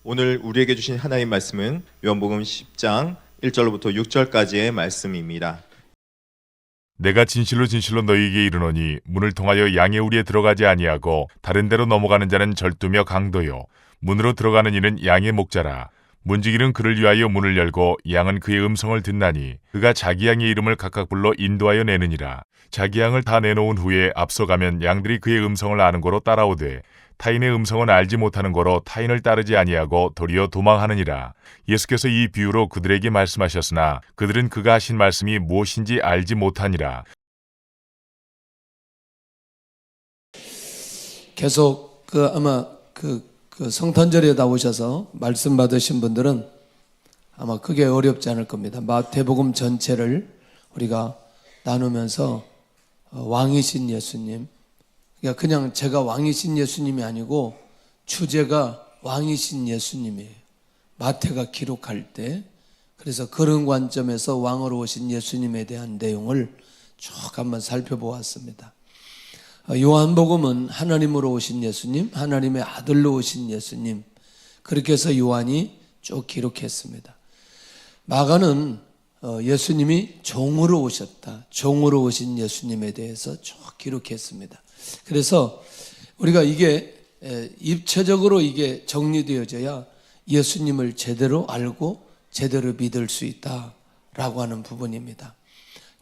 오늘 우리에게 주신 하나님 말씀은 요한복음 10장 1절로부터 6절까지의 말씀입니다. 내가 진실로 진실로 너희에게 이르노니 문을 통하여 양의 우리에 들어가지 아니하고 다른 데로 넘어가는 자는 절두며 강도요 문으로 들어가는 이는 양의 목자라. 문지기는 그를 위하여 문을 열고 양은 그의 음성을 듣나니 그가 자기 양의 이름을 각각 불러 인도하여 내느니라. 자기 양을 다 내놓은 후에 앞서가면 양들이 그의 음성을 아는 고로 따라오되 타인의 음성은 알지 못하는 고로 타인을 따르지 아니하고 도리어 도망하느니라. 예수께서 이 비유로 그들에게 말씀하셨으나 그들은 그가 하신 말씀이 무엇인지 알지 못하니라. 계속 아마 성탄절에 나오셔서 말씀 받으신 분들은 아마 크게 어렵지 않을 겁니다. 마태복음 전체를 우리가 나누면서 왕이신 예수님, 그러니까 그냥 제가 왕이신 예수님이 아니고 주제가 왕이신 예수님이에요. 마태가 기록할 때. 그래서 그런 관점에서 왕으로 오신 예수님에 대한 내용을 쭉 한번 살펴보았습니다. 요한복음은 하나님으로 오신 예수님, 하나님의 아들로 오신 예수님, 그렇게 해서 요한이 쭉 기록했습니다. 마가는 예수님이 종으로 오셨다, 종으로 오신 예수님에 대해서 쭉 기록했습니다. 그래서 우리가 이게 입체적으로 이게 정리되어져야 예수님을 제대로 알고 제대로 믿을 수 있다라고 하는 부분입니다.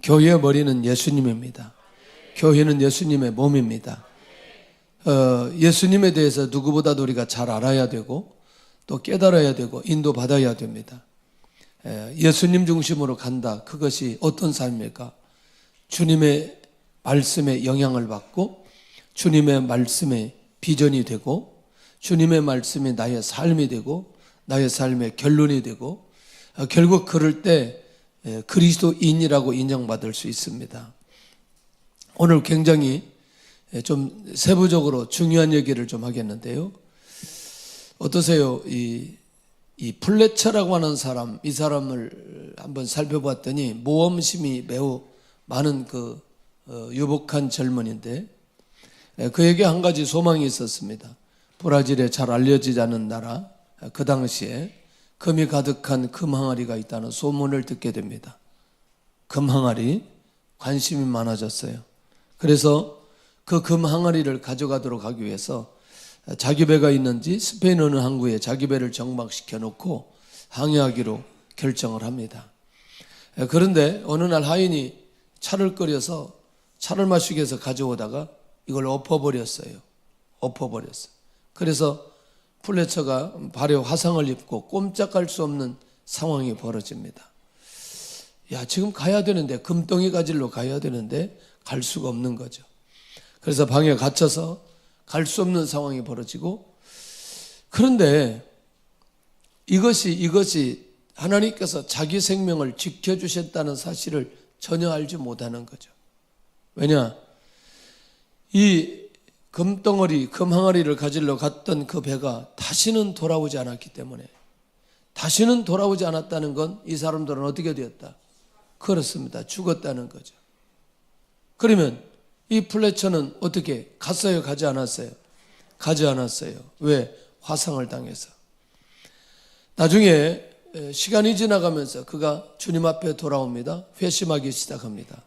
교회의 머리는 예수님입니다. 교회는 예수님의 몸입니다. 예수님에 대해서 누구보다도 우리가 잘 알아야 되고 또 깨달아야 되고 인도받아야 됩니다. 예수님 중심으로 간다. 그것이 어떤 삶입니까? 주님의 말씀에 영향을 받고 주님의 말씀에 비전이 되고 주님의 말씀이 나의 삶이 되고 나의 삶의 결론이 되고 결국 그럴 때 그리스도인이라고 인정받을 수 있습니다. 오늘 굉장히 좀 세부적으로 중요한 얘기를 좀 하겠는데요. 어떠세요? 이 플래처라고 하는 사람, 이 사람을 한번 살펴봤더니 모험심이 매우 많은 유복한 젊은인데 그에게 한 가지 소망이 있었습니다. 브라질에 잘 알려지지 않은 나라, 그 당시에 금이 가득한 금 항아리가 있다는 소문을 듣게 됩니다. 금 항아리, 관심이 많아졌어요. 그래서 그 금 항아리를 가져가도록 하기 위해서 자기 배가 있는지 스페인 어느 항구에 자기 배를 정박시켜 놓고 항해하기로 결정을 합니다. 그런데 어느 날 하인이 차를 끓여서 차를 마시기 위해서 가져오다가 이걸 엎어버렸어요. 그래서 플래처가 발에 화상을 입고 꼼짝할 수 없는 상황이 벌어집니다. 야, 지금 가야 되는데, 금덩이 가지러 가야 되는데 갈 수가 없는 거죠. 그래서 방에 갇혀서 갈 수 없는 상황이 벌어지고, 그런데 이것이 하나님께서 자기 생명을 지켜주셨다는 사실을 전혀 알지 못하는 거죠. 왜냐? 이 금덩어리, 금항아리를 가지러 갔던 그 배가 다시는 돌아오지 않았기 때문에, 다시는 돌아오지 않았다는 건 이 사람들은 어떻게 되었다? 그렇습니다. 죽었다는 거죠. 그러면 이 플래처는 어떻게 갔어요? 가지 않았어요? 가지 않았어요. 왜? 화상을 당해서. 나중에 시간이 지나가면서 그가 주님 앞에 돌아옵니다. 회심하기 시작합니다.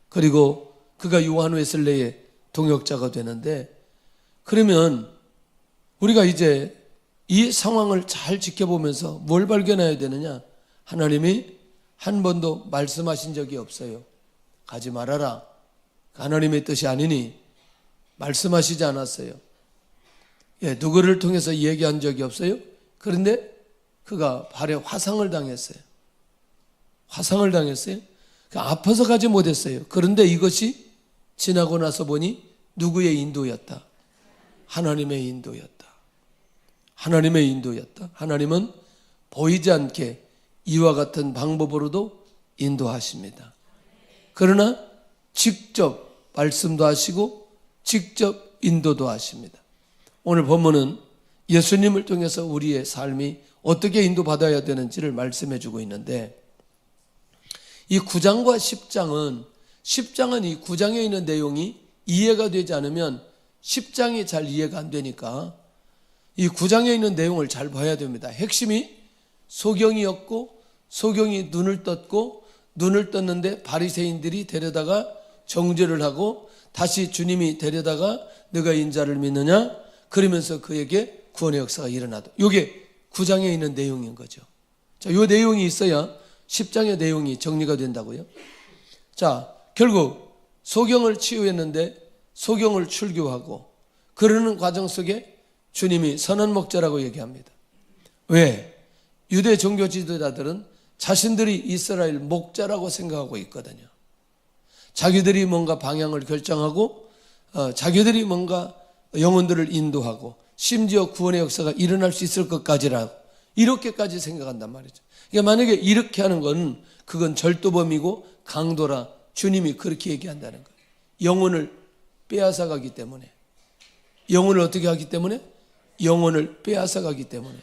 그리고 그가 요한 웨슬레의 동역자가 되는데, 그러면 우리가 이제 이 상황을 잘 지켜보면서 뭘 발견해야 되느냐? 하나님이 한 번도 말씀하신 적이 없어요. 가지 말아라. 하나님의 뜻이 아니니 말씀하시지 않았어요. 누구를 통해서 얘기한 적이 없어요. 그런데 그가 발에 화상을 당했어요. 아파서 가지 못했어요. 그런데 이것이 지나고 나서 보니 누구의 인도였다? 하나님의 인도였다. 하나님은 보이지 않게 이와 같은 방법으로도 인도하십니다. 그러나 직접 말씀도 하시고 직접 인도도 하십니다. 오늘 본문은 예수님을 통해서 우리의 삶이 어떻게 인도받아야 되는지를 말씀해 주고 있는데, 이 9장과 10장은 이 9장에 있는 내용이 이해가 되지 않으면 10장이 잘 이해가 안 되니까 이 9장에 있는 내용을 잘 봐야 됩니다. 핵심이 소경이었고 소경이 눈을 떴고 눈을 떴는데 바리새인들이 데려다가 정죄를 하고 다시 주님이 데려다가 너가 인자를 믿느냐? 그러면서 그에게 구원의 역사가 일어나다. 이게 9장에 있는 내용인 거죠. 자, 이 내용이 있어야 10장의 내용이 정리가 된다고요. 자, 결국 소경을 치유했는데 소경을 출교하고 그러는 과정 속에 주님이 선한 목자라고 얘기합니다. 왜? 유대 종교 지도자들은 자신들이 이스라엘 목자라고 생각하고 있거든요. 자기들이 뭔가 방향을 결정하고 자기들이 뭔가 영혼들을 인도하고 심지어 구원의 역사가 일어날 수 있을 것까지라고 이렇게까지 생각한단 말이죠. 그러니까 만약에 이렇게 하는 건 그건 절도범이고 강도라 주님이 그렇게 얘기한다는 거예요. 영혼을 빼앗아가기 때문에. 영혼을 어떻게 하기 때문에? 영혼을 빼앗아가기 때문에.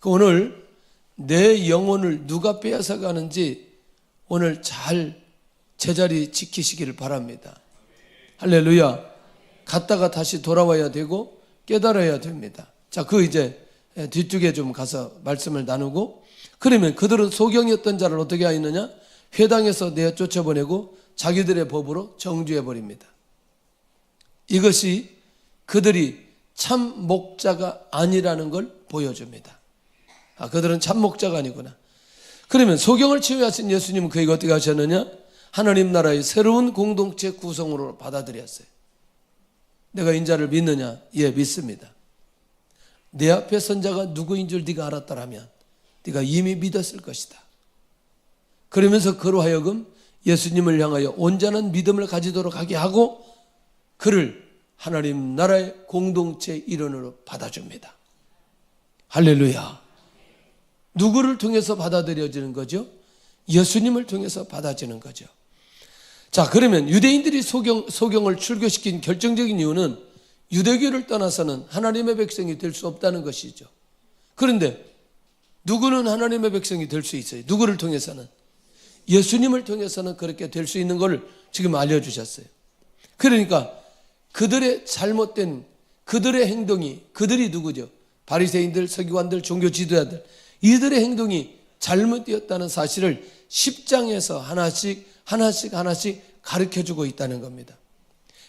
오늘 내 영혼을 누가 빼앗아가는지 오늘 잘 제자리 지키시기를 바랍니다. 할렐루야. 갔다가 다시 돌아와야 되고 깨달아야 됩니다. 자, 그 이제 뒤쪽에 좀 가서 말씀을 나누고 그러면 그들은 소경이었던 자를 어떻게 하였느냐? 회당에서 내어 쫓아보내고 자기들의 법으로 정죄해버립니다. 이것이 그들이 참 목자가 아니라는 걸 보여줍니다. 아, 그들은 참 목자가 아니구나. 그러면 소경을 치유하신 예수님은 그에게 어떻게 하셨느냐? 하나님 나라의 새로운 공동체 구성으로 받아들였어요. 내가 인자를 믿느냐? 예, 믿습니다. 내 앞에 선 자가 누구인 줄 네가 알았다라면 네가 이미 믿었을 것이다. 그러면서 그로 하여금 예수님을 향하여 온전한 믿음을 가지도록 하게 하고 그를 하나님 나라의 공동체 일원으로 받아줍니다. 할렐루야. 누구를 통해서 받아들여지는 거죠? 예수님을 통해서 받아지는 거죠. 자, 그러면 유대인들이 소경을 출교시킨 결정적인 이유는 유대교를 떠나서는 하나님의 백성이 될 수 없다는 것이죠. 그런데 누구는 하나님의 백성이 될 수 있어요? 누구를 통해서는? 예수님을 통해서는 그렇게 될 수 있는 걸 지금 알려주셨어요. 그러니까 그들의 잘못된 그들의 행동이 그들이 누구죠? 바리새인들, 서기관들, 종교 지도자들 이들의 행동이 잘못되었다는 사실을 10장에서 하나씩 가르쳐주고 있다는 겁니다.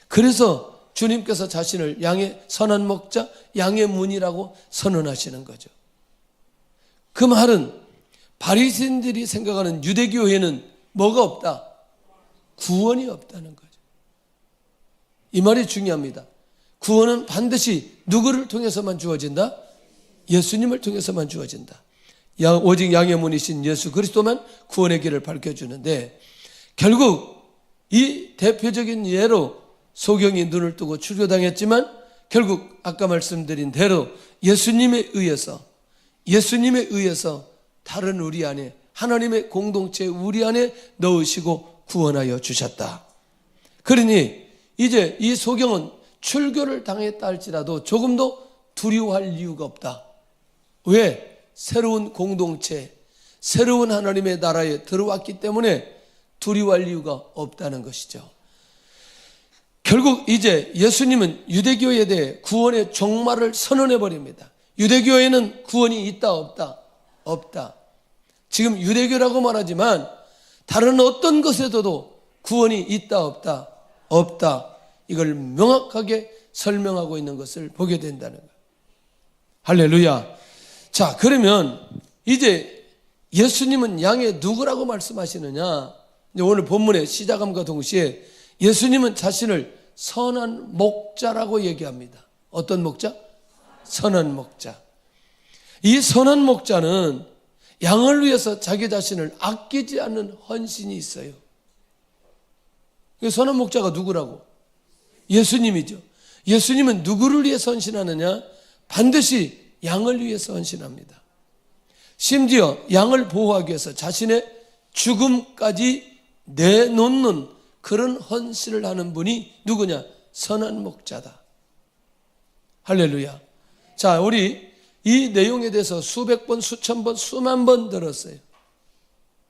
그래서 주님께서 자신을 양의 선한 목자, 양의 문이라고 선언하시는 거죠. 그 말은 바리새인들이 생각하는 유대교회는 뭐가 없다? 구원이 없다는 거죠. 이 말이 중요합니다. 구원은 반드시 누구를 통해서만 주어진다? 예수님을 통해서만 주어진다. 오직 양의 문이신 예수 그리스도만 구원의 길을 밝혀주는데 결국 이 대표적인 예로 소경이 눈을 뜨고 출교당했지만 결국 아까 말씀드린 대로 예수님에 의해서 다른 우리 안에 하나님의 공동체 우리 안에 넣으시고 구원하여 주셨다. 그러니 이제 이 소경은 출교를 당했다 할지라도 조금도 두려워할 이유가 없다. 왜? 새로운 공동체, 새로운 하나님의 나라에 들어왔기 때문에 두려워할 이유가 없다는 것이죠. 결국 이제 예수님은 유대교에 대해 구원의 종말을 선언해 버립니다. 유대교에는 구원이 있다 없다? 없다. 지금 유대교라고 말하지만 다른 어떤 것에도 구원이 있다 없다? 없다. 이걸 명확하게 설명하고 있는 것을 보게 된다는 거예요. 할렐루야. 자, 그러면 이제 예수님은 양의 누구라고 말씀하시느냐? 이제 오늘 본문의 시작함과 동시에 예수님은 자신을 선한 목자라고 얘기합니다. 어떤 목자? 선한 목자. 이 선한 목자는 양을 위해서 자기 자신을 아끼지 않는 헌신이 있어요. 선한 목자가 누구라고? 예수님이죠. 예수님은 누구를 위해서 헌신하느냐? 반드시 양을 위해서 헌신합니다. 심지어 양을 보호하기 위해서 자신의 죽음까지 내놓는 그런 헌신을 하는 분이 누구냐? 선한 목자다. 할렐루야. 자, 우리 이 내용에 대해서 수백 번, 수천 번, 수만 번 들었어요.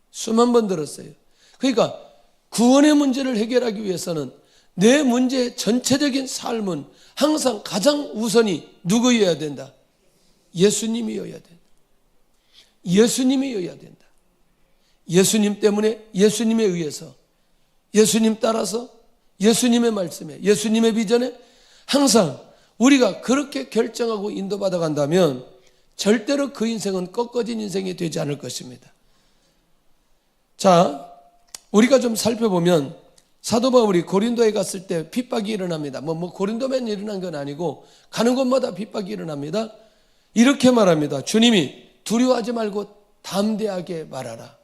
수만 번 들었어요. 그러니까 구원의 문제를 해결하기 위해서는 내 문제의 전체적인 삶은 항상 가장 우선이 누구여야 된다? 예수님이어야 된다. 예수님이어야 된다. 예수님 때문에, 예수님에 의해서, 예수님 따라서, 예수님의 말씀에, 예수님의 비전에 항상 우리가 그렇게 결정하고 인도받아 간다면 절대로 그 인생은 꺾어진 인생이 되지 않을 것입니다. 자, 우리가 좀 살펴보면 사도 바울이 고린도에 갔을 때 핍박이 일어납니다. 고린도만 일어난 건 아니고 가는 곳마다 핍박이 일어납니다. 이렇게 말합니다. 주님이 두려워하지 말고 담대하게 말하라.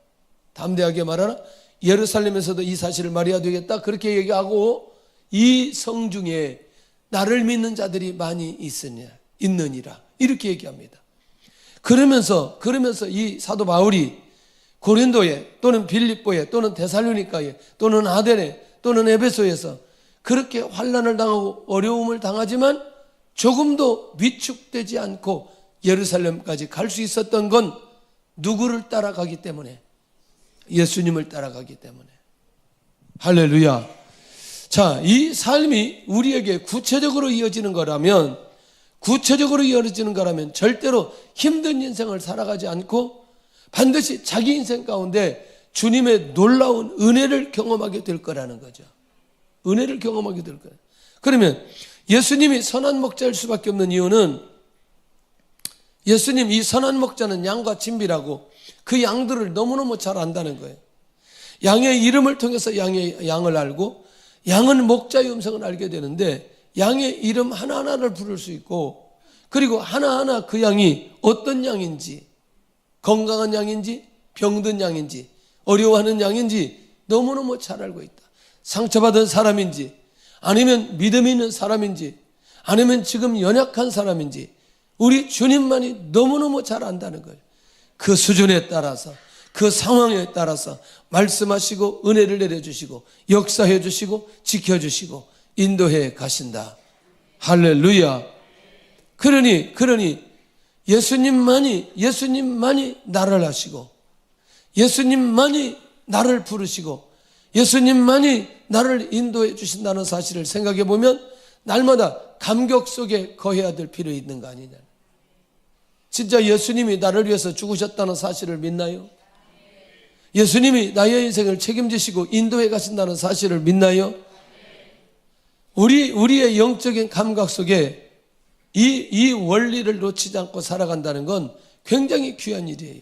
담대하게 말하라. 예루살렘에서도 이 사실을 말해야 되겠다. 그렇게 얘기하고 이 성 중에 나를 믿는 자들이 많이 있느니라. 이렇게 얘기합니다. 그러면서 이 사도 바울이 고린도에 또는 빌립보에 또는 데살로니가에 또는 아덴에 또는 에베소에서 그렇게 환난을 당하고 어려움을 당하지만 조금도 위축되지 않고 예루살렘까지 갈 수 있었던 건 누구를 따라가기 때문에? 예수님을 따라가기 때문에. 할렐루야. 자, 이 삶이 우리에게 구체적으로 이어지는 거라면 절대로 힘든 인생을 살아가지 않고 반드시 자기 인생 가운데 주님의 놀라운 은혜를 경험하게 될 거라는 거죠. 은혜를 경험하게 될 거예요. 그러면 예수님이 선한 목자일 수밖에 없는 이유는 예수님 이 선한 목자는 양과 친밀하고 그 양들을 너무너무 잘 안다는 거예요. 양의 이름을 통해서 양을 알고 양은 목자의 음성을 알게 되는데 양의 이름 하나하나를 부를 수 있고 그리고 하나하나 그 양이 어떤 양인지 건강한 양인지 병든 양인지 어려워하는 양인지 너무너무 잘 알고 있다. 상처받은 사람인지 아니면 믿음이 있는 사람인지 아니면 지금 연약한 사람인지 우리 주님만이 너무너무 잘 안다는 거예요. 그 수준에 따라서 그 상황에 따라서 말씀하시고 은혜를 내려주시고 역사해 주시고 지켜주시고 인도해 가신다. 할렐루야. 그러니 예수님만이 나를 하시고 예수님만이 나를 부르시고 예수님만이 나를 인도해 주신다는 사실을 생각해 보면 날마다 감격 속에 거해야 될 필요 있는 거 아니냐. 진짜 예수님이 나를 위해서 죽으셨다는 사실을 믿나요? 예수님이 나의 인생을 책임지시고 인도해 가신다는 사실을 믿나요? 우리의 영적인 감각 속에 이 원리를 놓치지 않고 살아간다는 건 굉장히 귀한 일이에요.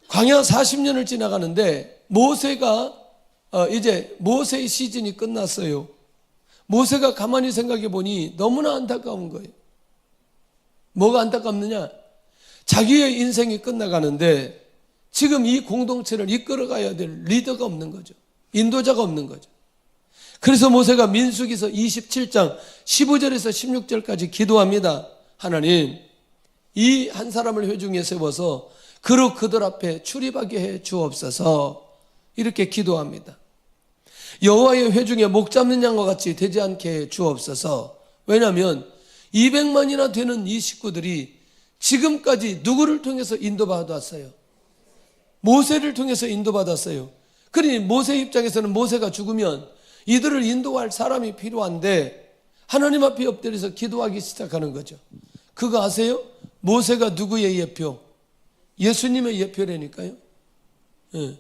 광야 40년을 지나가는데 모세가 이제 모세의 시즌이 끝났어요. 모세가 가만히 생각해 보니 너무나 안타까운 거예요. 뭐가 안타깝느냐? 자기의 인생이 끝나가는데 지금 이 공동체를 이끌어가야 될 리더가 없는 거죠. 인도자가 없는 거죠. 그래서 모세가 민수기서 27장 15절에서 16절까지 기도합니다. 하나님, 이 한 사람을 회중에 세워서 그로 그들 앞에 출입하게 해 주옵소서. 이렇게 기도합니다. 여호와의 회중에 목 잡는 양과 같이 되지 않게 해 주옵소서. 왜냐하면 200만이나 되는 이 식구들이 지금까지 누구를 통해서 인도받았어요? 모세를 통해서 인도받았어요. 그러니 모세 입장에서는 모세가 죽으면 이들을 인도할 사람이 필요한데 하나님 앞에 엎드려서 기도하기 시작하는 거죠. 그거 아세요? 모세가 누구의 예표? 예수님의 예표라니까요. 예.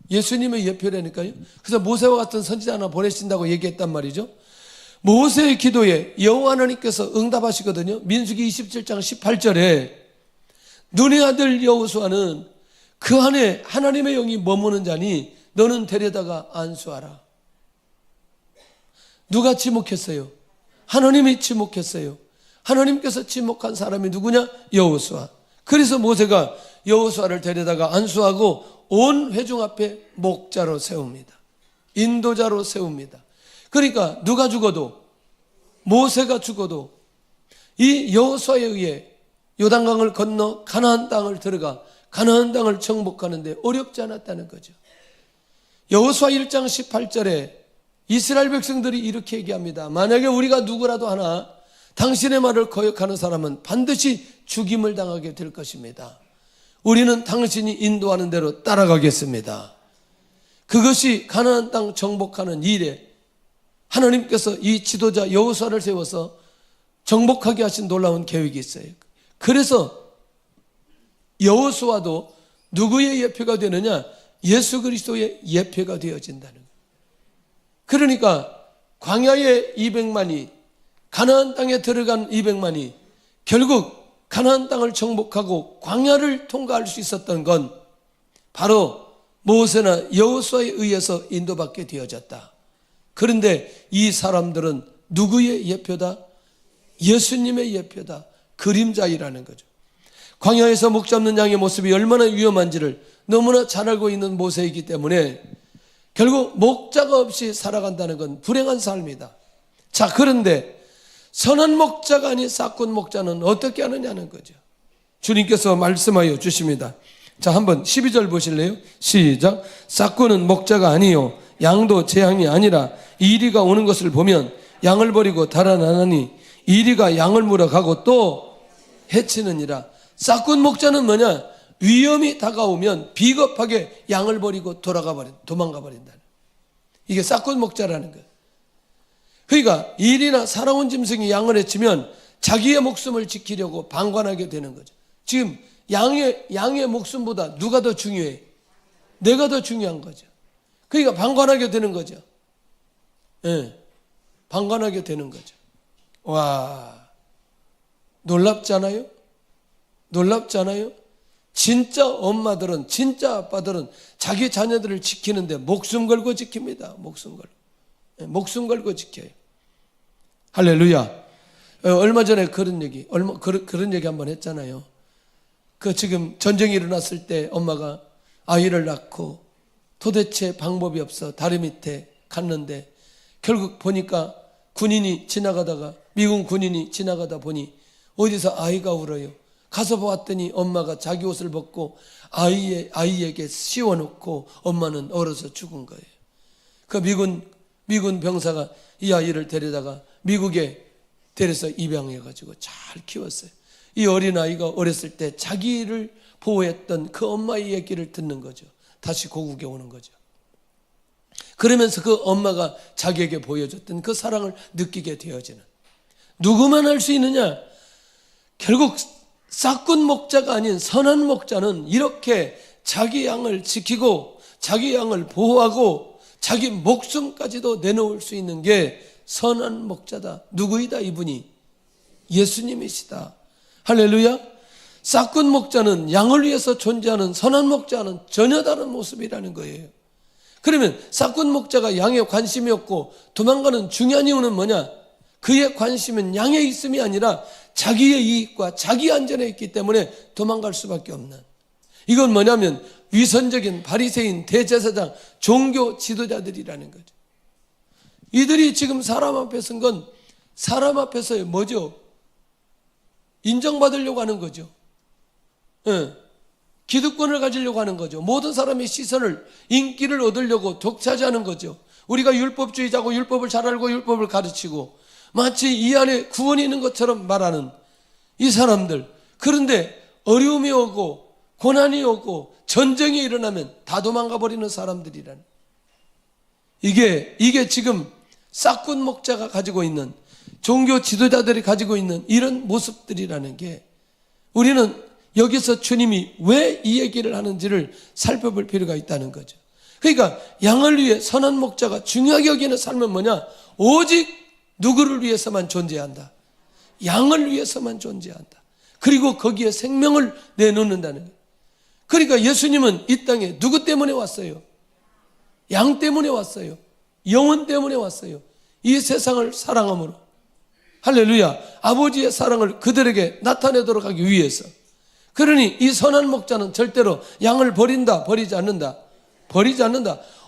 예수님의 예표라니까요. 그래서 모세와 같은 선지자 하나 보내신다고 얘기했단 말이죠. 모세의 기도에 여호와 하나님께서 응답하시거든요. 민수기 27장 18절에 눈의 아들 여호수아는 그 안에 하나님의 영이 머무는 자니 너는 데려다가 안수하라. 누가 지목했어요? 하나님이 지목했어요. 하나님께서 지목한 사람이 누구냐? 여호수아. 그래서 모세가 여호수아를 데려다가 안수하고 온 회중 앞에 목자로 세웁니다. 인도자로 세웁니다. 그러니까 누가 죽어도 모세가 죽어도 이 여호수아에 의해 요단강을 건너 가나안 땅을 들어가 가나안 땅을 정복하는데 어렵지 않았다는 거죠. 여호수아 1장 18절에 이스라엘 백성들이 이렇게 얘기합니다. 만약에 우리가 누구라도 하나 당신의 말을 거역하는 사람은 반드시 죽임을 당하게 될 것입니다. 우리는 당신이 인도하는 대로 따라가겠습니다. 그것이 가나안 땅 정복하는 일에 하나님께서 이 지도자 여호수아를 세워서 정복하게 하신 놀라운 계획이 있어요. 그래서 여호수아도 누구의 예표가 되느냐? 예수 그리스도의 예표가 되어진다는 거예요. 그러니까 광야의 200만이, 가나안 땅에 들어간 200만이 결국 가나안 땅을 정복하고 광야를 통과할 수 있었던 건 바로 모세나 여호수아에 의해서 인도받게 되어졌다. 그런데 이 사람들은 누구의 예표다? 예수님의 예표다. 그림자이라는 거죠. 광야에서 목 잡는 양의 모습이 얼마나 위험한지를 너무나 잘 알고 있는 모세이기 때문에 결국 목자가 없이 살아간다는 건 불행한 삶이다. 자, 그런데 선한 목자가 아닌 싹군 목자는 어떻게 하느냐는 거죠. 주님께서 말씀하여 주십니다. 자, 한번 12절 보실래요? 시작. 싹군은 목자가 아니요 양도 제 양이 아니라 이리가 오는 것을 보면 양을 버리고 달아나나니 이리가 양을 물어가고 또 해치느니라. 싹군 목자는 뭐냐? 위험이 다가오면 비겁하게 양을 버리고 도망가 버린다는. 이게 싹군 목자라는 거예요. 그러니까 일이나 살아온 짐승이 양을 해치면 자기의 목숨을 지키려고 방관하게 되는 거죠. 지금 양의 목숨보다 누가 더 중요해? 내가 더 중요한 거죠. 그러니까 방관하게 되는 거죠. 예, 방관하게 되는 거죠. 와, 놀랍지 않아요? 놀랍지 않아요? 진짜 엄마들은, 진짜 아빠들은 자기 자녀들을 지키는데 목숨 걸고 지킵니다. 목숨 걸고. 목숨 걸고 지켜요. 할렐루야. 얼마 전에 그런 얘기 한번 했잖아요. 지금 전쟁이 일어났을 때 엄마가 아이를 낳고 도대체 방법이 없어 다리 밑에 갔는데 결국 보니까 미군 군인이 지나가다 보니 어디서 아이가 울어요. 가서 보았더니 엄마가 자기 옷을 벗고 아이에게 씌워놓고 엄마는 얼어서 죽은 거예요. 그 미군 병사가 이 아이를 데려다가 미국에 데려서 입양해가지고 잘 키웠어요. 이 어린아이가 어렸을 때 자기를 보호했던 그 엄마의 얘기를 듣는 거죠. 다시 고국에 오는 거죠. 그러면서 그 엄마가 자기에게 보여줬던 그 사랑을 느끼게 되어지는. 누구만 할 수 있느냐? 결국 싹군 목자가 아닌 선한 목자는 이렇게 자기 양을 지키고 자기 양을 보호하고 자기 목숨까지도 내놓을 수 있는 게 선한 목자다. 누구이다? 이분이 예수님이시다. 할렐루야. 싹군 목자는 양을 위해서 존재하는 선한 목자는 전혀 다른 모습이라는 거예요. 그러면 싹군 목자가 양에 관심이 없고 도망가는 중요한 이유는 뭐냐? 그의 관심은 양에 있음이 아니라 자기의 이익과 자기 안전에 있기 때문에 도망갈 수밖에 없는. 이건 뭐냐면 위선적인 바리새인, 대제사장, 종교 지도자들이라는 거죠. 이들이 지금 사람 앞에 선 건 사람 앞에서 뭐죠? 인정받으려고 하는 거죠. 기득권을 가지려고 하는 거죠. 모든 사람의 시선을, 인기를 얻으려고 독차지하는 거죠. 우리가 율법주의자고 율법을 잘 알고 율법을 가르치고 마치 이 안에 구원이 있는 것처럼 말하는 이 사람들. 그런데 어려움이 오고 고난이 오고 전쟁이 일어나면 다 도망가 버리는 사람들이라는. 이게 지금 싹군 목자가 가지고 있는, 종교 지도자들이 가지고 있는 이런 모습들이라는 게, 우리는 여기서 주님이 왜 이 얘기를 하는지를 살펴볼 필요가 있다는 거죠. 그러니까 양을 위해 선한 목자가 중요하게 여기는 삶은 뭐냐? 오직 누구를 위해서만 존재한다. 양을 위해서만 존재한다. 그리고 거기에 생명을 내놓는다는 거예요. 그러니까 예수님은 이 땅에 누구 때문에 왔어요? 양 때문에 왔어요. 영혼 때문에 왔어요. 이 세상을 사랑함으로. 할렐루야. 아버지의 사랑을 그들에게 나타내도록 하기 위해서. 그러니 이 선한 목자는 절대로 양을 버리지 않는다.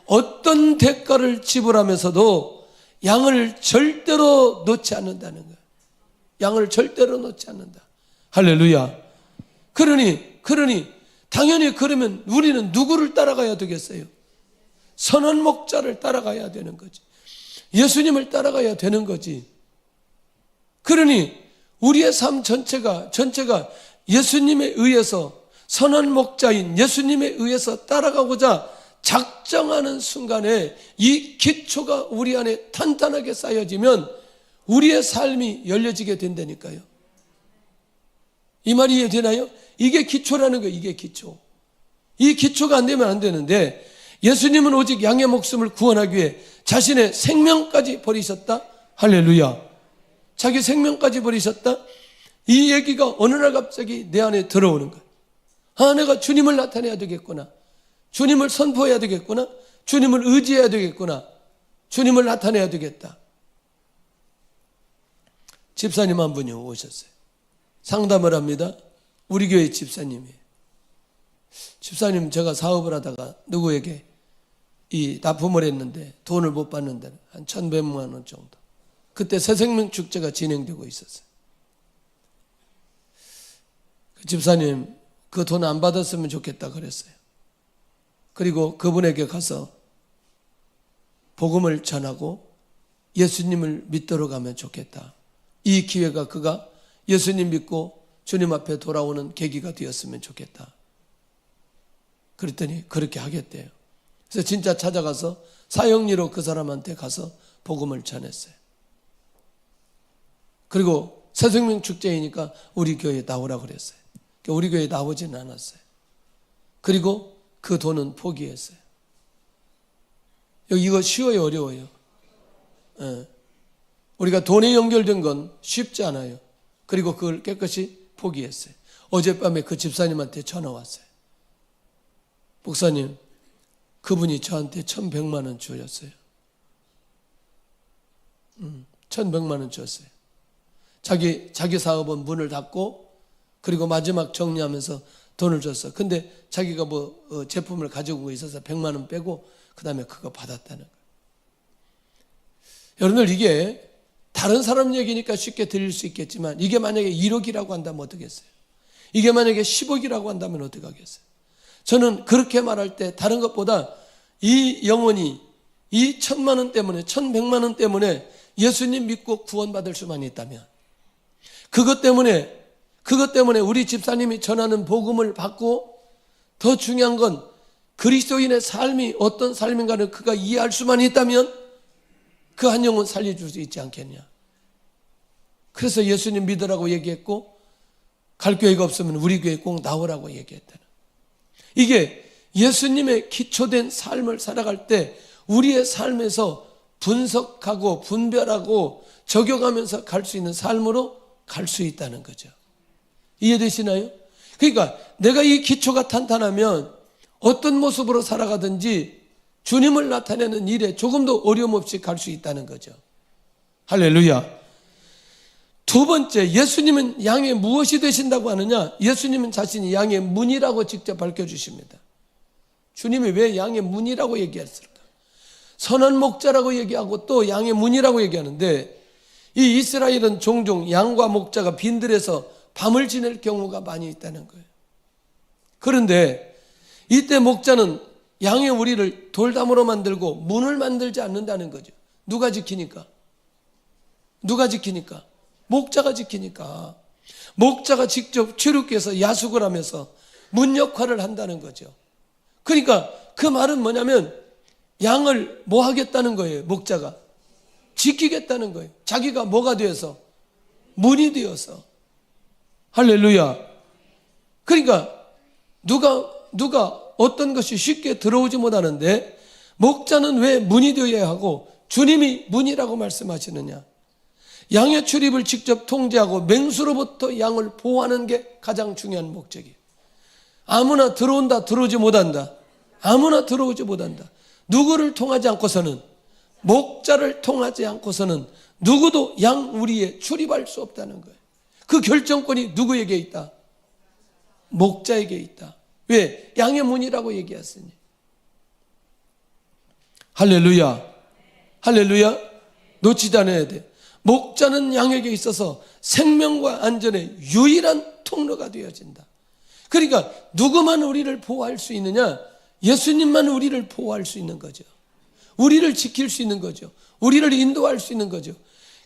어떤 대가를 지불하면서도 양을 절대로 놓지 않는다는 거예요. 양을 절대로 놓지 않는다. 할렐루야. 그러니 당연히 그러면 우리는 누구를 따라가야 되겠어요? 선한 목자를 따라가야 되는 거지. 예수님을 따라가야 되는 거지. 그러니 우리의 삶 전체가 예수님에 의해서, 선한 목자인 예수님에 의해서 따라가고자 작정하는 순간에 이 기초가 우리 안에 탄탄하게 쌓여지면 우리의 삶이 열려지게 된다니까요. 이 말이 이해되나요? 이게 기초라는 거예요. 이게 기초. 이 기초가 안 되면 안 되는데 예수님은 오직 양의 목숨을 구원하기 위해 자신의 생명까지 버리셨다. 할렐루야. 자기 생명까지 버리셨다. 이 얘기가 어느 날 갑자기 내 안에 들어오는 거예요. 아, 내가 주님을 나타내야 되겠구나. 주님을 선포해야 되겠구나. 주님을 의지해야 되겠구나. 주님을 나타내야 되겠다. 집사님 한 분이 오셨어요. 상담을 합니다. 우리 교회 집사님이에요. 집사님, 제가 사업을 하다가 누구에게 이 납품을 했는데 돈을 못 받는데 한 1,100만 원 정도. 그때 새생명 축제가 진행되고 있었어요. 그 집사님, 그 돈 안 받았으면 좋겠다 그랬어요. 그리고 그분에게 가서 복음을 전하고 예수님을 믿도록 하면 좋겠다. 이 기회가 그가 예수님 믿고 주님 앞에 돌아오는 계기가 되었으면 좋겠다. 그랬더니 그렇게 하겠대요. 그래서 진짜 찾아가서 사형리로 그 사람한테 가서 복음을 전했어요. 그리고 새생명 축제이니까 우리 교회에 나오라고 그랬어요. 우리 교회에 나오지는 않았어요. 그리고 그 돈은 포기했어요. 이거 쉬워요, 어려워요? 예. 우리가 돈에 연결된 건 쉽지 않아요. 그리고 그걸 깨끗이 포기했어요. 어젯밤에 그 집사님한테 전화 왔어요. 목사님, 그분이 저한테 1,100만 원 주셨어요. 1,100만 원 줬어요. 자기 사업은 문을 닫고 그리고 마지막 정리하면서 돈을 줬어. 근데 자기가 제품을 가지고 온 거 있어서 100만 원 빼고 그 다음에 그거 받았다는 거예요. 여러분들, 이게 다른 사람 얘기니까 쉽게 들릴 수 있겠지만 이게 만약에 1억이라고 한다면 어떻겠어요? 이게 만약에 10억이라고 한다면 어떻게 하겠어요? 저는 그렇게 말할 때 다른 것보다 이 영혼이 이 1,000만 원 때문에 1,100만 원 때문에 예수님 믿고 구원받을 수만 있다면 그것 때문에 우리 집사님이 전하는 복음을 받고 더 중요한 건 그리스도인의 삶이 어떤 삶인가를 그가 이해할 수만 있다면 그 한 영혼 살려줄 수 있지 않겠냐. 그래서 예수님 믿으라고 얘기했고 갈 교회가 없으면 우리 교회에 꼭 나오라고 얘기했다는. 이게 예수님의 기초된 삶을 살아갈 때 우리의 삶에서 분석하고 분별하고 적용하면서 갈 수 있는 삶으로 갈 수 있다는 거죠. 이해되시나요? 그러니까 내가 이 기초가 탄탄하면 어떤 모습으로 살아가든지 주님을 나타내는 일에 조금도 어려움 없이 갈 수 있다는 거죠. 할렐루야. 두 번째, 예수님은 양의 무엇이 되신다고 하느냐? 예수님은 자신이 양의 문이라고 직접 밝혀주십니다. 주님이 왜 양의 문이라고 얘기했을까? 선한 목자라고 얘기하고 또 양의 문이라고 얘기하는데 이 이스라엘은 종종 양과 목자가 빈들에서 밤을 지낼 경우가 많이 있다는 거예요. 그런데 이때 목자는 양의 우리를 돌담으로 만들고 문을 만들지 않는다는 거죠. 누가 지키니까? 목자가 지키니까. 목자가 직접 출입구에서 야숙을 하면서 문 역할을 한다는 거죠. 그러니까 그 말은 뭐냐면 양을 뭐 하겠다는 거예요. 목자가 지키겠다는 거예요. 자기가 뭐가 되어서? 문이 되어서. 할렐루야. 그러니까 누가 어떤 것이 쉽게 들어오지 못하는데 목자는 왜 문이 되어야 하고 주님이 문이라고 말씀하시느냐? 양의 출입을 직접 통제하고 맹수로부터 양을 보호하는 게 가장 중요한 목적이에요. 아무나 들어온다, 들어오지 못한다. 아무나 들어오지 못한다. 누구를 통하지 않고서는, 목자를 통하지 않고서는 누구도 양 우리에 출입할 수 없다는 거예요. 그 결정권이 누구에게 있다? 목자에게 있다. 왜? 양의 문이라고 얘기했으니. 할렐루야. 할렐루야. 놓치지 않아야 돼. 목자는 양에게 있어서 생명과 안전의 유일한 통로가 되어진다. 그러니까 누구만 우리를 보호할 수 있느냐? 예수님만 우리를 보호할 수 있는 거죠. 우리를 지킬 수 있는 거죠. 우리를 인도할 수 있는 거죠.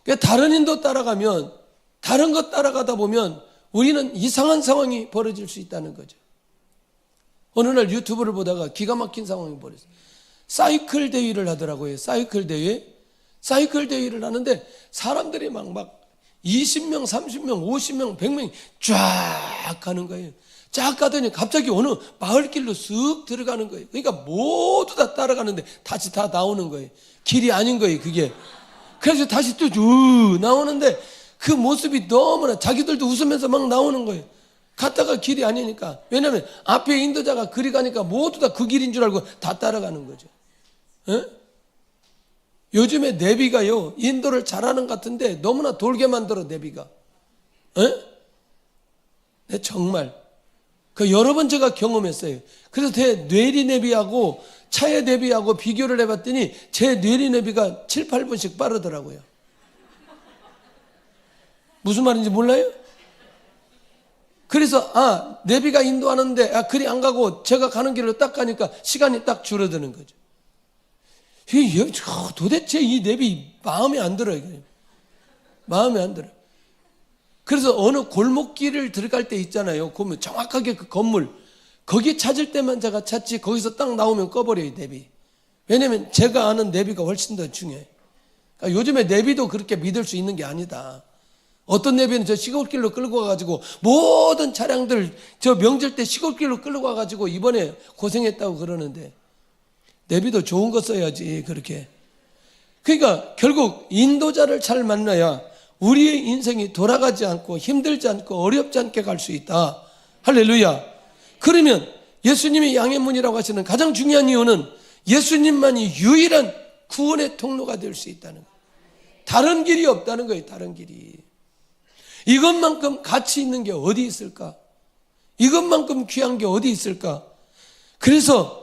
그러니까 다른 인도 따라가면, 다른 것 따라가다 보면 우리는 이상한 상황이 벌어질 수 있다는 거죠. 어느 날 유튜브를 보다가 기가 막힌 상황이 벌어졌어요. 사이클 대회를 하더라고요. 사이클 대회. 사이클 대회를 하는데 사람들이 막 20명, 30명, 50명, 100명이 쫙 가는 거예요. 쫙 가더니 갑자기 어느 마을길로 쓱 들어가는 거예요. 그러니까 모두 다 따라가는데 다시 다 나오는 거예요. 길이 아닌 거예요, 그게. 그래서 다시 또 쭉 나오는데 그 모습이 너무나 자기들도 웃으면서 막 나오는 거예요. 갔다가 길이 아니니까. 왜냐하면 앞에 인도자가 그리 가니까 모두 다 그 길인 줄 알고 다 따라가는 거죠. 에? 요즘에 내비가요, 인도를 잘하는 것 같은데 너무나 돌게 만들어, 내비가. 에? 네, 정말. 그 여러 번 제가 경험했어요. 그래서 제 뇌리 내비하고 차의 내비하고 비교를 해봤더니 제 뇌리 내비가 7, 8분씩 빠르더라고요. 무슨 말인지 몰라요? 그래서 내비가 인도하는데 그리 안 가고 제가 가는 길로 딱 가니까 시간이 딱 줄어드는 거죠. 도대체 이 내비 마음에 안 들어요. 마음에 안 들어요. 그래서 어느 골목길을 들어갈 때 있잖아요. 그러면 정확하게 그 건물 거기 찾을 때만 제가 찾지 거기서 딱 나오면 꺼버려요, 내비. 왜냐하면 제가 아는 내비가 훨씬 더 중요해요. 그러니까 요즘에 내비도 그렇게 믿을 수 있는 게 아니다. 어떤 내비는 저 시골길로 끌고 와가지고 모든 차량들 저 명절 때 시골길로 끌고 와가지고 이번에 고생했다고 그러는데 내비도 좋은 거 써야지 그렇게. 그러니까 결국 인도자를 잘 만나야 우리의 인생이 돌아가지 않고 힘들지 않고 어렵지 않게 갈 수 있다. 할렐루야. 그러면 예수님이 양의 문이라고 하시는 가장 중요한 이유는 예수님만이 유일한 구원의 통로가 될 수 있다는 거예요. 다른 길이 없다는 거예요. 다른 길이. 이것만큼 가치 있는 게 어디 있을까? 이것만큼 귀한 게 어디 있을까? 그래서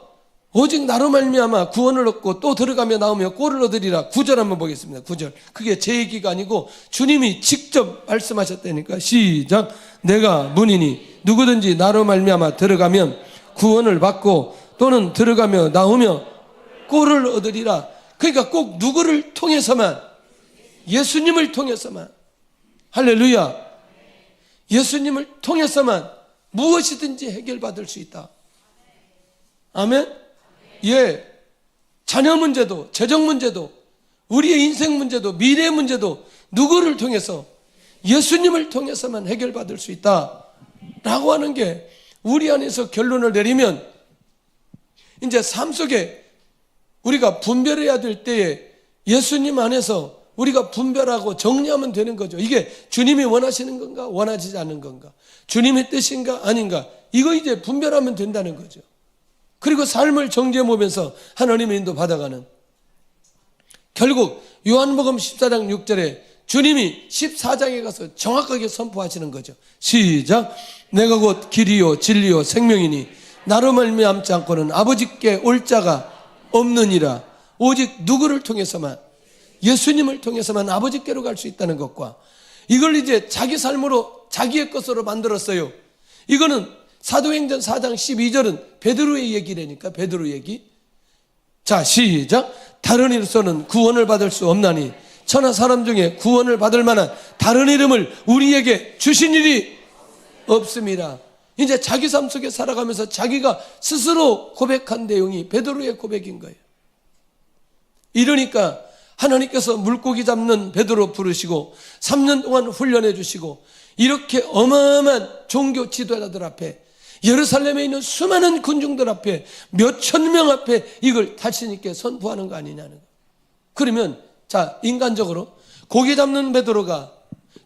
오직 나로 말미암아 구원을 얻고 또 들어가며 나오며 꼴을 얻으리라. 9절 한번 보겠습니다. 9절. 그게 제 얘기가 아니고 주님이 직접 말씀하셨다니까. 시작. 내가 문이니 누구든지 나로 말미암아 들어가면 구원을 받고 또는 들어가며 나오며 꼴을 얻으리라. 그러니까 꼭 누구를 통해서만, 예수님을 통해서만, 할렐루야, 예수님을 통해서만 무엇이든지 해결받을 수 있다. 아멘. 예, 자녀 문제도, 재정 문제도, 우리의 인생 문제도, 미래 문제도 누구를 통해서, 예수님을 통해서만 해결받을 수 있다 라고 하는 게 우리 안에서 결론을 내리면 이제 삶 속에 우리가 분별해야 될 때에 예수님 안에서 우리가 분별하고 정리하면 되는 거죠. 이게 주님이 원하시는 건가 원하지 않는 건가, 주님의 뜻인가 아닌가, 이거 이제 분별하면 된다는 거죠. 그리고 삶을 정죄해 보면서 하나님의 인도 받아가는, 결국 요한복음 14장 6절에 주님이 14장에 가서 정확하게 선포하시는 거죠. 시작. 내가 곧 길이요 진리요 생명이니 나로 말미암지 않고는 아버지께 올 자가 없느니라. 오직 누구를 통해서만, 예수님을 통해서만 아버지께로 갈 수 있다는 것과, 이걸 이제 자기 삶으로 자기의 것으로 만들었어요. 이거는 사도행전 4장 12절은 베드로의 얘기라니까, 베드로 얘기. 자, 시작. 다른 이로서는 구원을 받을 수 없나니 천하 사람 중에 구원을 받을 만한 다른 이름을 우리에게 주신 일이 없습니다. 이제 자기 삶 속에 살아가면서 자기가 스스로 고백한 내용이 베드로의 고백인 거예요. 이러니까 하나님께서 물고기 잡는 베드로 부르시고 3년 동안 훈련해 주시고 이렇게 어마어마한 종교 지도자들 앞에, 예루살렘에 있는 수많은 군중들 앞에, 몇천 명 앞에 이걸 자신 있게 선포하는 거 아니냐는 거예요. 그러면 자, 인간적으로 고기 잡는 베드로가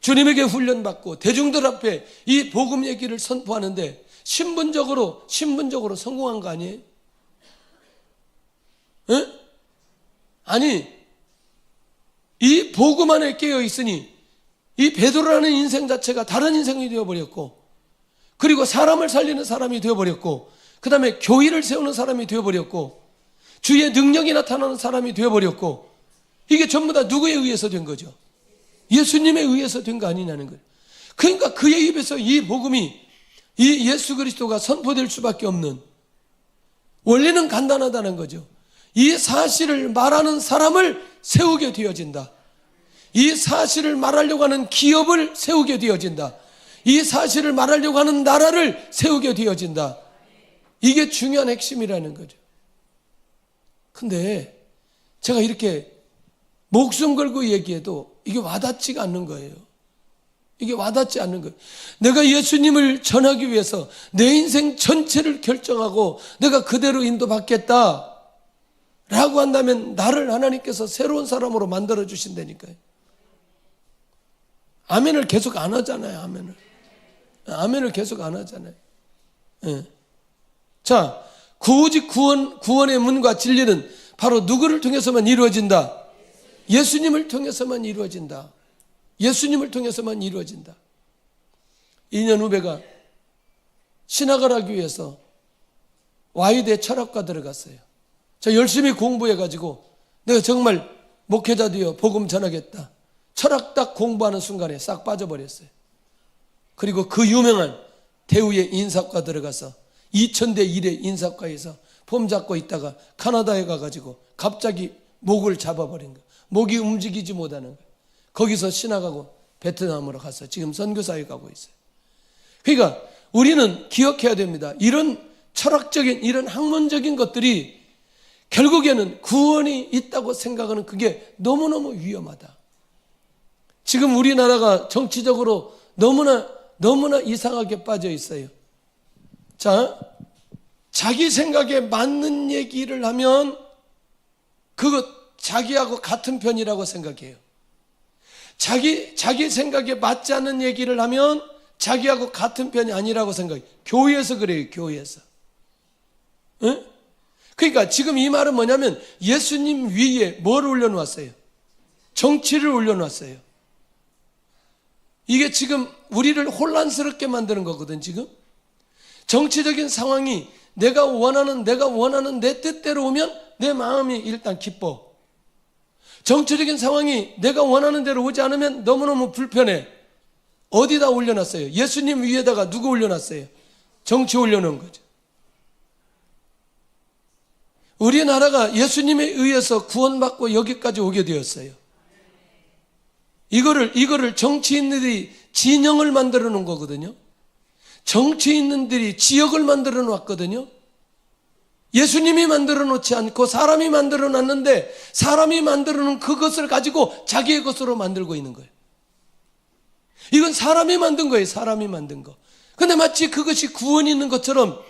주님에게 훈련받고 대중들 앞에 이 복음 얘기를 선포하는데 신분적으로 성공한 거 아니에요? 에? 아니, 이 복음 안에 깨어 있으니 이 베드로라는 인생 자체가 다른 인생이 되어버렸고, 그리고 사람을 살리는 사람이 되어버렸고, 그 다음에 교회를 세우는 사람이 되어버렸고, 주의 능력이 나타나는 사람이 되어버렸고, 이게 전부 다 누구에 의해서 된 거죠? 예수님에 의해서 된 거 아니냐는 거예요. 그러니까 그의 입에서 이 복음이, 이 예수 그리스도가 선포될 수밖에 없는, 원리는 간단하다는 거죠. 이 사실을 말하는 사람을 세우게 되어진다. 이 사실을 말하려고 하는 기업을 세우게 되어진다. 이 사실을 말하려고 하는 나라를 세우게 되어진다. 이게 중요한 핵심이라는 거죠. 근데 제가 이렇게 목숨 걸고 얘기해도 이게 와닿지가 않는 거예요. 이게 와닿지 않는 거예요. 내가 예수님을 전하기 위해서 내 인생 전체를 결정하고 내가 그대로 인도받겠다 라고 한다면 나를 하나님께서 새로운 사람으로 만들어 주신다니까요. 아멘을 계속 안 하잖아요. 아멘을 계속 안 하잖아요. 예. 자, 오직 구원의 문과 진리는 바로 누구를 통해서만 이루어진다? 예수님을 통해서만 이루어진다. 예수님을 통해서만 이루어진다. 2년 후배가 신학을 하기 위해서 와이대 철학과 들어갔어요. 저 열심히 공부해가지고 내가 정말 목회자 되어 복음 전하겠다. 철학 딱 공부하는 순간에 싹 빠져버렸어요. 그리고 그 유명한 대우의 인사과 들어가서 2000대 1의 인사과에서 폼 잡고 있다가 카나다에 가가지고 갑자기 목을 잡아버린 거예요. 목이 움직이지 못하는 거예요. 거기서 신학하고 베트남으로 가서 지금 선교사에 가고 있어요. 그러니까 우리는 기억해야 됩니다. 이런 철학적인 이런 학문적인 것들이 결국에는 구원이 있다고 생각하는 그게 너무너무 위험하다. 지금 우리나라가 정치적으로 너무나 이상하게 빠져 있어요. 자, 자기 생각에 맞는 얘기를 하면 그거 자기하고 같은 편이라고 생각해요. 자기 생각에 맞지 않는 얘기를 하면 자기하고 같은 편이 아니라고 생각해요. 교회에서 그래요. 교회에서. 응? 그러니까 지금 이 말은 뭐냐면 예수님 위에 뭘 올려놓았어요? 정치를 올려놨어요. 이게 지금 우리를 혼란스럽게 만드는 거거든. 지금 정치적인 상황이 내가 원하는 내 뜻대로 오면 내 마음이 일단 기뻐. 정치적인 상황이 내가 원하는 대로 오지 않으면 너무너무 불편해. 어디다 올려놨어요? 예수님 위에다가 누구 올려놨어요? 정치 올려놓은 거죠. 우리나라가 예수님에 의해서 구원받고 여기까지 오게 되었어요. 이거를 정치인들이 진영을 만들어 놓은 거거든요. 정치인들이 지역을 만들어 놓았거든요. 예수님이 만들어 놓지 않고 사람이 만들어 놨는데 사람이 만들어 놓은 그것을 가지고 자기의 것으로 만들고 있는 거예요. 이건 사람이 만든 거예요. 사람이 만든 거. 근데 마치 그것이 구원이 있는 것처럼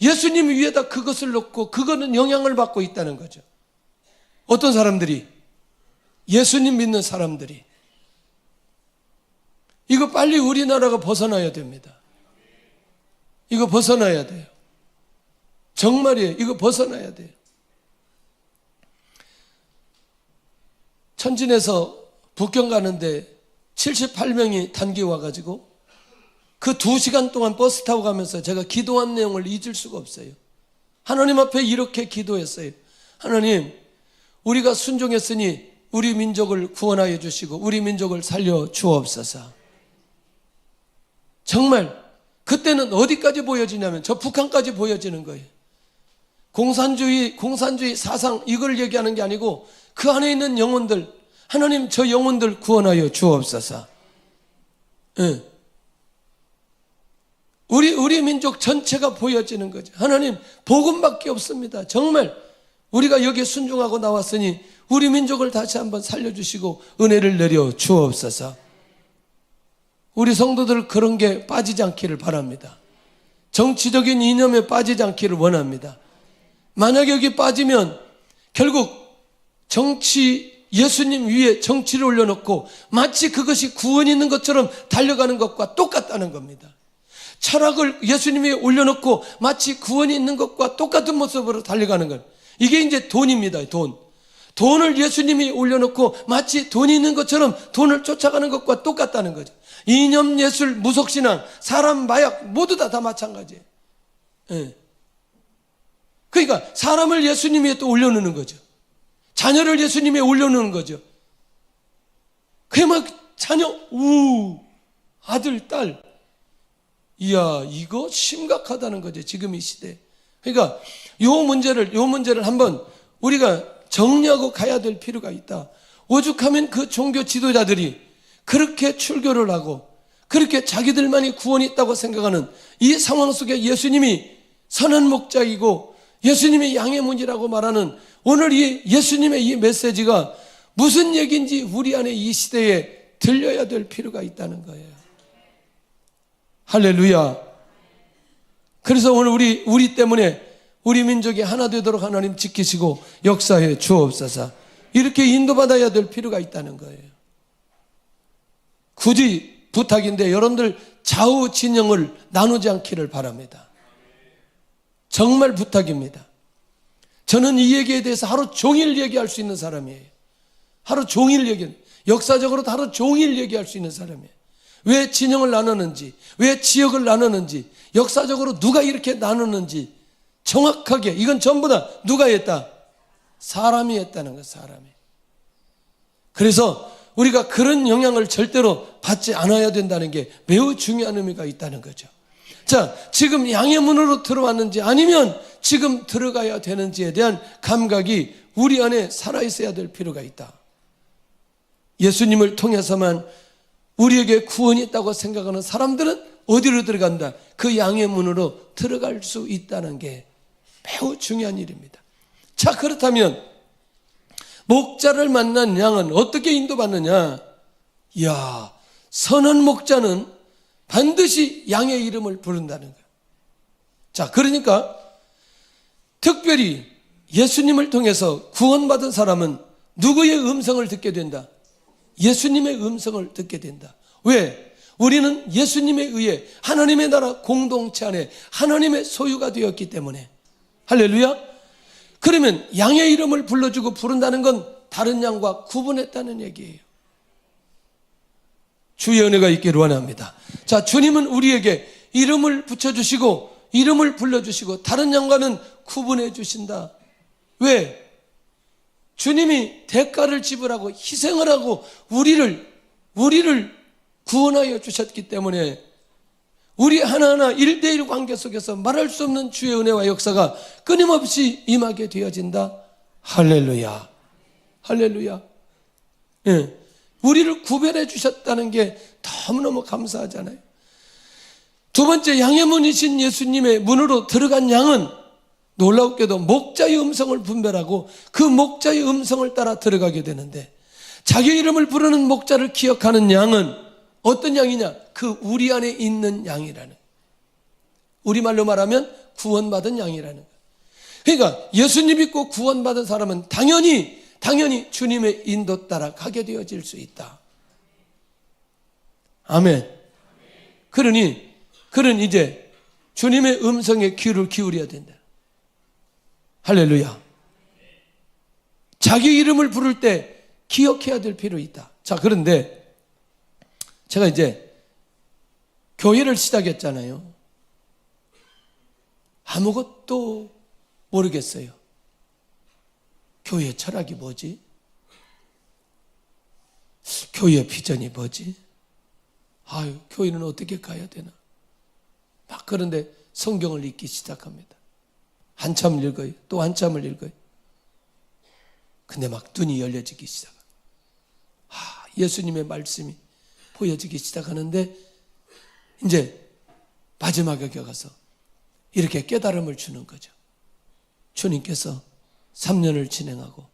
예수님 위에다 그것을 놓고 그거는 영향을 받고 있다는 거죠. 어떤 사람들이? 예수님 믿는 사람들이. 이거 빨리 우리나라가 벗어나야 됩니다. 이거 벗어나야 돼요. 정말이에요. 이거 벗어나야 돼요. 천진에서 북경 가는데 78명이 단기 와가지고 그 2시간 동안 버스 타고 가면서 제가 기도한 내용을 잊을 수가 없어요. 하나님 앞에 이렇게 기도했어요. 하나님, 우리가 순종했으니 우리 민족을 구원하여 주시고 우리 민족을 살려 주옵소서. 정말 그때는 어디까지 보여지냐면 저 북한까지 보여지는 거예요. 공산주의 사상 이걸 얘기하는 게 아니고 그 안에 있는 영혼들, 하나님 저 영혼들 구원하여 주옵소서. 네. 우리 민족 전체가 보여지는 거죠. 하나님 복음밖에 없습니다. 정말 우리가 여기에 순종하고 나왔으니 우리 민족을 다시 한번 살려주시고 은혜를 내려 주옵소서. 우리 성도들 그런 게 빠지지 않기를 바랍니다. 정치적인 이념에 빠지지 않기를 원합니다. 만약에 여기 빠지면 결국 예수님 위에 정치를 올려놓고 마치 그것이 구원이 있는 것처럼 달려가는 것과 똑같다는 겁니다. 철학을 예수님 위에 올려놓고 마치 구원이 있는 것과 똑같은 모습으로 달려가는 것. 이게 이제 돈입니다. 돈을 예수님이 올려놓고 마치 돈이 있는 것처럼 돈을 쫓아가는 것과 똑같다는 거죠. 이념, 예술, 무속신앙, 사람, 마약 모두 다 마찬가지예요. 예. 그러니까 사람을 예수님 위에 또 올려놓는 거죠. 자녀를 예수님 위에 올려놓는 거죠. 그게 막 자녀, 아들, 딸. 이야, 이거 심각하다는 거죠. 지금 이 시대. 그러니까 요 문제를 한번 우리가 정리하고 가야 될 필요가 있다. 오죽하면 그 종교 지도자들이 그렇게 출교를 하고 그렇게 자기들만이 구원이 있다고 생각하는 이 상황 속에 예수님이 선한 목자이고 예수님의 양의 문이라고 말하는 오늘 이 예수님의 이 메시지가 무슨 얘기인지 우리 안에 이 시대에 들려야 될 필요가 있다는 거예요. 할렐루야. 그래서 오늘 우리 때문에 우리 민족이 하나 되도록 하나님 지키시고 역사해 주옵소서. 이렇게 인도받아야 될 필요가 있다는 거예요. 굳이 부탁인데 여러분들 좌우 진영을 나누지 않기를 바랍니다. 정말 부탁입니다. 저는 이 얘기에 대해서 하루 종일 얘기할 수 있는 사람이에요. 하루 종일 역사적으로도 하루 종일 얘기할 수 있는 사람이에요. 왜 진영을 나누는지, 왜 지역을 나누는지, 역사적으로 누가 이렇게 나누는지 정확하게, 이건 전부 다 누가 했다? 사람이 했다는 거예요. 사람이. 그래서 우리가 그런 영향을 절대로 받지 않아야 된다는 게 매우 중요한 의미가 있다는 거죠. 자, 지금 양의 문으로 들어왔는지 아니면 지금 들어가야 되는지에 대한 감각이 우리 안에 살아있어야 될 필요가 있다. 예수님을 통해서만 우리에게 구원이 있다고 생각하는 사람들은 어디로 들어간다? 그 양의 문으로 들어갈 수 있다는 게 매우 중요한 일입니다. 자, 그렇다면 목자를 만난 양은 어떻게 인도받느냐? 이야, 선한 목자는 반드시 양의 이름을 부른다는 거예요. 자, 그러니까 특별히 예수님을 통해서 구원받은 사람은 누구의 음성을 듣게 된다? 예수님의 음성을 듣게 된다. 왜? 우리는 예수님에 의해 하나님의 나라 공동체 안에 하나님의 소유가 되었기 때문에. 할렐루야. 그러면 양의 이름을 불러주고 부른다는 건 다른 양과 구분했다는 얘기예요. 주의 은혜가 있기를 원합니다. 자, 주님은 우리에게 이름을 붙여주시고 이름을 불러주시고 다른 양과는 구분해 주신다. 왜? 주님이 대가를 지불하고 희생을 하고 우리를 구원하여 주셨기 때문에 우리 하나하나 1대1 관계 속에서 말할 수 없는 주의 은혜와 역사가 끊임없이 임하게 되어진다. 할렐루야. 할렐루야. 예. 우리를 구별해 주셨다는 게 너무너무 감사하잖아요. 두 번째, 양의 문이신 예수님의 문으로 들어간 양은 놀랍게도 목자의 음성을 분별하고 그 목자의 음성을 따라 들어가게 되는데, 자기 이름을 부르는 목자를 기억하는 양은 어떤 양이냐? 그 우리 안에 있는 양이라는, 우리말로 말하면 구원받은 양이라는 거예요. 그러니까 예수님 믿고 구원받은 사람은 당연히 주님의 인도 따라 가게 되어질 수 있다. 아멘. 그러니 이제 주님의 음성에 귀를 기울여야 된다. 할렐루야. 자기 이름을 부를 때 기억해야 될 필요 있다. 자, 그런데 제가 이제 교회를 시작했잖아요. 아무것도 모르겠어요. 교회 철학이 뭐지? 교회 비전이 뭐지? 아유, 교회는 어떻게 가야 되나? 막 그런데 성경을 읽기 시작합니다. 한참을 읽어요. 또 한참을 읽어요. 근데 막 눈이 열려지기 시작합니다. 예수님의 말씀이 보여지기 시작하는데 이제 마지막에 가서 이렇게 깨달음을 주는 거죠. 주님께서 3년을 진행하고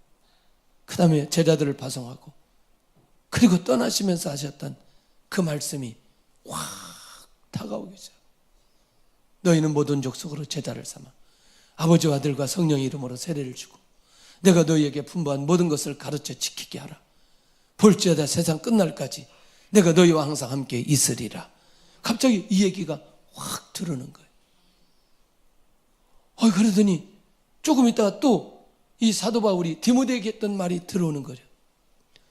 그 다음에 제자들을 파송하고 그리고 떠나시면서 하셨던 그 말씀이 확 다가오기 시작. 너희는 모든 족속으로 제자를 삼아 아버지와 아들과 성령의 이름으로 세례를 주고 내가 너희에게 분부한 모든 것을 가르쳐 지키게 하라. 볼지어다 세상 끝날까지 내가 너희와 항상 함께 있으리라. 갑자기 이 얘기가 확 들어오는 거예요. 그러더니 조금 있다가 또 이 사도 바울이 디모데에게 했던 말이 들어오는 거죠.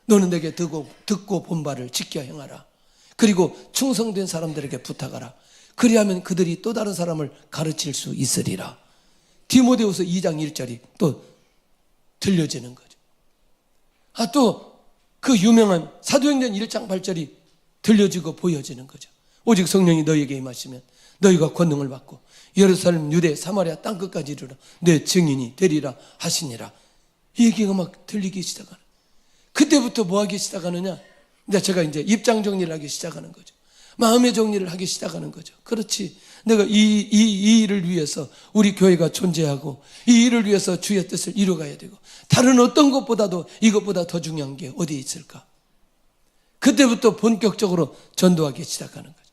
너는 내게 듣고 본 바를 지켜 행하라. 그리고 충성된 사람들에게 부탁하라. 그리하면 그들이 또 다른 사람을 가르칠 수 있으리라. 디모데후서 2장 1절이 또 들려지는 거죠. 또 그 유명한 사도행전 1장 8절이 들려지고 보여지는 거죠. 오직 성령이 너희에게 임하시면 너희가 권능을 받고 예루살렘, 유대, 사마리아 땅끝까지 이르러 내 증인이 되리라 하시니라. 이 얘기가 막 들리기 시작하는. 그때부터 뭐 하기 시작하느냐? 제가 이제 입장 정리를 하기 시작하는 거죠. 마음의 정리를 하기 시작하는 거죠. 그렇지. 내가 이 일을 위해서 우리 교회가 존재하고 이 일을 위해서 주의 뜻을 이루어가야 되고 다른 어떤 것보다도 이것보다 더 중요한 게 어디에 있을까? 그때부터 본격적으로 전도하기 시작하는 거죠.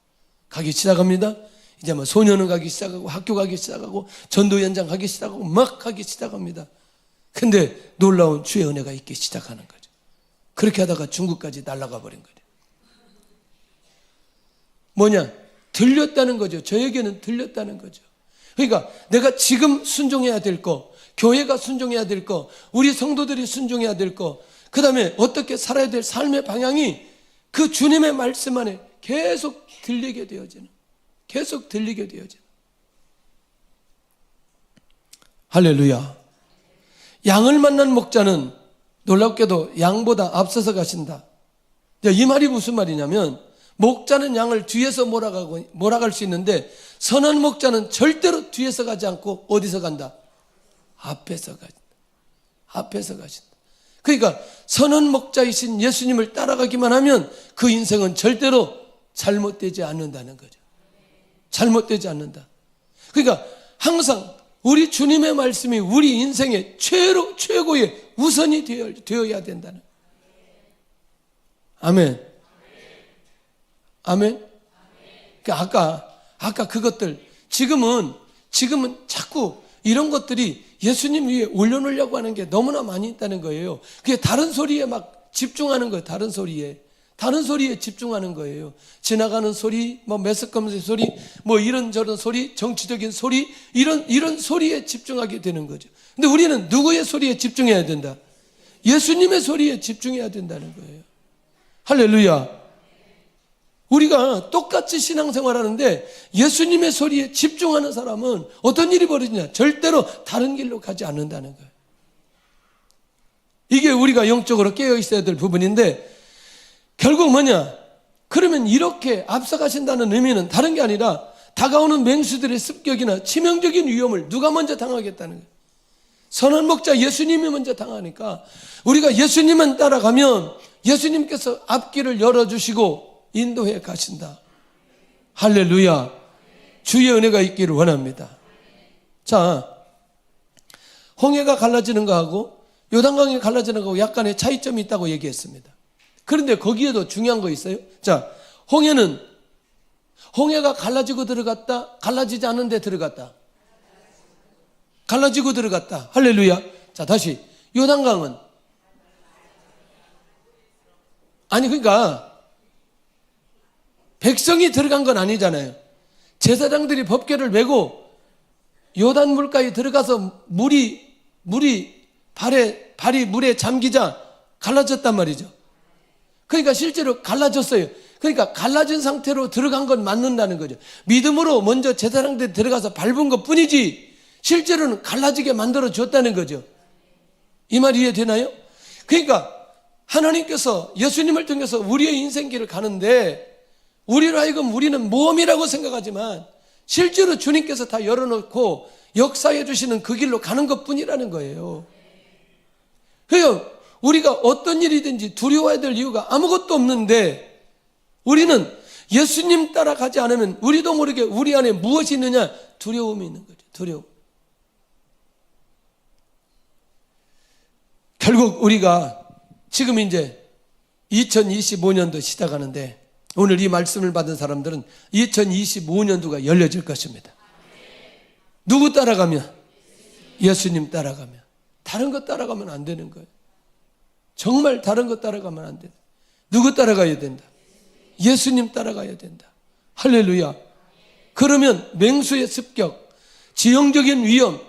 가기 시작합니다. 이제 뭐 소년원 가기 시작하고 학교 가기 시작하고 전도 현장 가기 시작하고 막 가기 시작합니다. 근데 놀라운 주의 은혜가 있기 시작하는 거죠. 그렇게 하다가 중국까지 날아가 버린 거죠. 뭐냐? 들렸다는 거죠. 저에게는 들렸다는 거죠. 그러니까 내가 지금 순종해야 될 거, 교회가 순종해야 될 거, 우리 성도들이 순종해야 될 거, 그 다음에 어떻게 살아야 될 삶의 방향이 그 주님의 말씀 안에 계속 들리게 되어지는, 계속 들리게 되어지는. 할렐루야. 양을 만난 목자는 놀랍게도 양보다 앞서서 가신다. 이 말이 무슨 말이냐면 목자는 양을 뒤에서 몰아갈 수 있는데 선한 목자는 절대로 뒤에서 가지 않고 어디서 간다? 앞에서 가신다. 앞에서 가신다. 그러니까 선한 목자이신 예수님을 따라가기만 하면 그 인생은 절대로 잘못되지 않는다는 거죠. 잘못되지 않는다. 그러니까 항상 우리 주님의 말씀이 우리 인생의 최고의 우선이 되어야 된다는. 아멘. 아멘. 그러니까 아까 그것들 지금은 자꾸 이런 것들이 예수님 위에 올려놓으려고 하는 게 너무나 많이 있다는 거예요. 그게 다른 소리에 막 집중하는 거예요. 다른 소리에 집중하는 거예요. 지나가는 소리, 뭐 매스컴의 소리, 뭐 이런저런 소리, 정치적인 소리, 이런 소리에 집중하게 되는 거죠. 근데 우리는 누구의 소리에 집중해야 된다? 예수님의 소리에 집중해야 된다는 거예요. 할렐루야. 우리가 똑같이 신앙생활 하는데 예수님의 소리에 집중하는 사람은 어떤 일이 벌어지냐? 절대로 다른 길로 가지 않는다는 거예요. 이게 우리가 영적으로 깨어 있어야 될 부분인데 결국 뭐냐? 그러면 이렇게 앞서가신다는 의미는 다른 게 아니라 다가오는 맹수들의 습격이나 치명적인 위험을 누가 먼저 당하겠다는 거예요. 선한 목자 예수님이 먼저 당하니까 우리가 예수님만 따라가면 예수님께서 앞길을 열어주시고 인도해 가신다. 할렐루야. 주의 은혜가 있기를 원합니다. 자, 홍해가 갈라지는 거하고 요단강이 갈라지는 거하고 약간의 차이점이 있다고 얘기했습니다. 그런데 거기에도 중요한 거 있어요. 자, 홍해가 갈라지고 들어갔다, 갈라지지 않은 데 들어갔다. 갈라지고 들어갔다. 할렐루야. 자, 다시 요단강은 아니 그러니까 백성이 들어간 건 아니잖아요. 제사장들이 법궤를 메고 요단 물가에 들어가서 발이 물에 잠기자 갈라졌단 말이죠. 그러니까 실제로 갈라졌어요. 그러니까 갈라진 상태로 들어간 건 맞는다는 거죠. 믿음으로 먼저 제사장들이 들어가서 밟은 것 뿐이지 실제로는 갈라지게 만들어 줬다는 거죠. 이 말 이해되나요? 그러니까 하나님께서 예수님을 통해서 우리의 인생길을 가는데 우리로 하여금 우리는 모험이라고 생각하지만 실제로 주님께서 다 열어놓고 역사해 주시는 그 길로 가는 것뿐이라는 거예요. 그래서 우리가 어떤 일이든지 두려워해야 될 이유가 아무것도 없는데 우리는 예수님 따라가지 않으면 우리도 모르게 우리 안에 무엇이 있느냐? 두려움이 있는 거죠. 두려움. 결국 우리가 지금 이제 2025년도 시작하는데 오늘 이 말씀을 받은 사람들은 2025년도가 열려질 것입니다. 누구 따라가면? 예수님 따라가면. 다른 것 따라가면 안 되는 거예요. 정말 다른 것 따라가면 안 된다. 누구 따라가야 된다? 예수님 따라가야 된다. 할렐루야. 그러면 맹수의 습격, 지형적인 위험,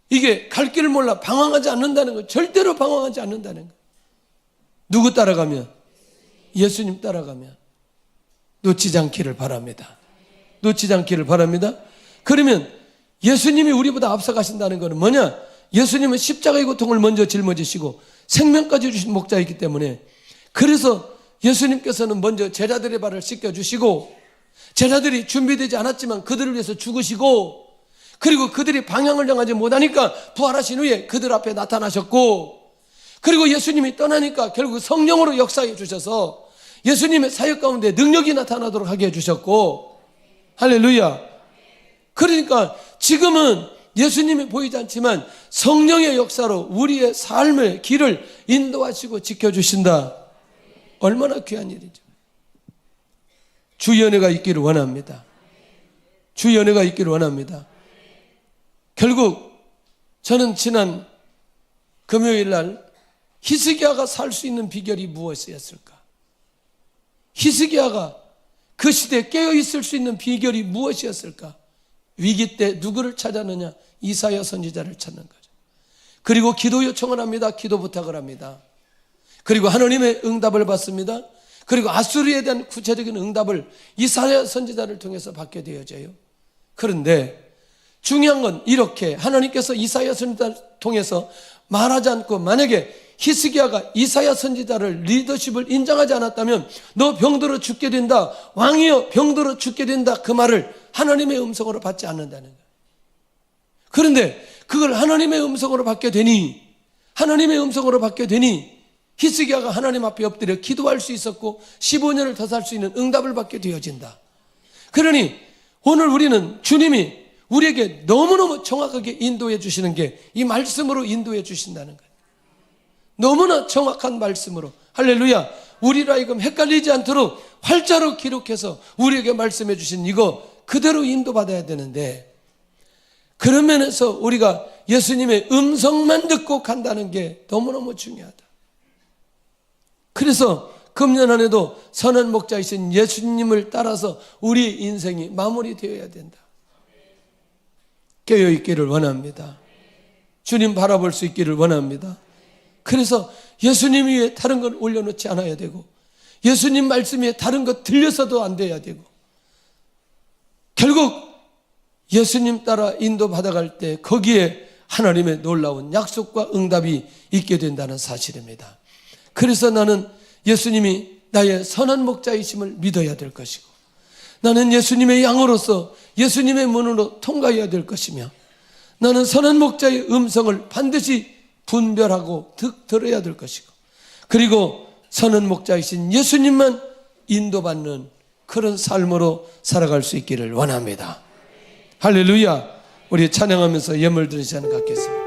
이게 갈 길을 몰라 방황하지 않는다는 거, 절대로 방황하지 않는다는 거. 누구 따라가면? 예수님 따라가면 놓치지 않기를 바랍니다. 놓치지 않기를 바랍니다. 그러면 예수님이 우리보다 앞서가신다는 것은 뭐냐? 예수님은 십자가의 고통을 먼저 짊어지시고 생명까지 주신 목자이기 때문에 그래서 예수님께서는 먼저 제자들의 발을 씻겨주시고 제자들이 준비되지 않았지만 그들을 위해서 죽으시고 그리고 그들이 방향을 정하지 못하니까 부활하신 후에 그들 앞에 나타나셨고 그리고 예수님이 떠나니까 결국 성령으로 역사해 주셔서 예수님의 사역 가운데 능력이 나타나도록 하게 해주셨고, 할렐루야. 그러니까 지금은 예수님이 보이지 않지만 성령의 역사로 우리의 삶의 길을 인도하시고 지켜주신다. 얼마나 귀한 일이죠. 주의 은혜가 있기를 원합니다. 주의 은혜가 있기를 원합니다. 결국 저는 지난 금요일 날 히스기야가 살 수 있는 비결이 무엇이었을까? 히스기야가 그 시대에 깨어있을 수 있는 비결이 무엇이었을까? 위기 때 누구를 찾았느냐? 이사야 선지자를 찾는 거죠. 그리고 기도 요청을 합니다. 기도 부탁을 합니다. 그리고 하나님의 응답을 받습니다. 그리고 아수르에 대한 구체적인 응답을 이사야 선지자를 통해서 받게 되어져요. 그런데 중요한 건 이렇게 하나님께서 이사야 선지자를 통해서 말하지 않고 만약에 히스기야가 이사야 선지자를 리더십을 인정하지 않았다면 너 병들어 죽게 된다, 왕이여 병들어 죽게 된다, 그 말을 하나님의 음성으로 받지 않는다는 거예요. 그런데 그걸 하나님의 음성으로 받게 되니 히스기야가 하나님 앞에 엎드려 기도할 수 있었고 15년을 더 살 수 있는 응답을 받게 되어진다. 그러니 오늘 우리는 주님이 우리에게 너무너무 정확하게 인도해 주시는 게 이 말씀으로 인도해 주신다는 거예요. 너무나 정확한 말씀으로, 할렐루야. 우리로 하여금 헷갈리지 않도록 활자로 기록해서 우리에게 말씀해 주신 이거 그대로 인도받아야 되는데, 그런 면에서 우리가 예수님의 음성만 듣고 간다는 게 너무너무 중요하다. 그래서 금년 한 해도 선한 목자이신 예수님을 따라서 우리의 인생이 마무리되어야 된다. 깨어있기를 원합니다. 주님 바라볼 수 있기를 원합니다. 그래서 예수님 위에 다른 걸 올려놓지 않아야 되고, 예수님 말씀 위에 다른 것 들려서도 안 돼야 되고, 결국 예수님 따라 인도받아갈 때 거기에 하나님의 놀라운 약속과 응답이 있게 된다는 사실입니다. 그래서 나는 예수님이 나의 선한 목자이심을 믿어야 될 것이고, 나는 예수님의 양으로서 예수님의 문으로 통과해야 될 것이며, 나는 선한 목자의 음성을 반드시 분별하고 들어야 될 것이고, 그리고 선한 목자이신 예수님만 인도받는 그런 삶으로 살아갈 수 있기를 원합니다. 할렐루야. 우리 찬양하면서 예물 드리는 시간 갖겠습니다.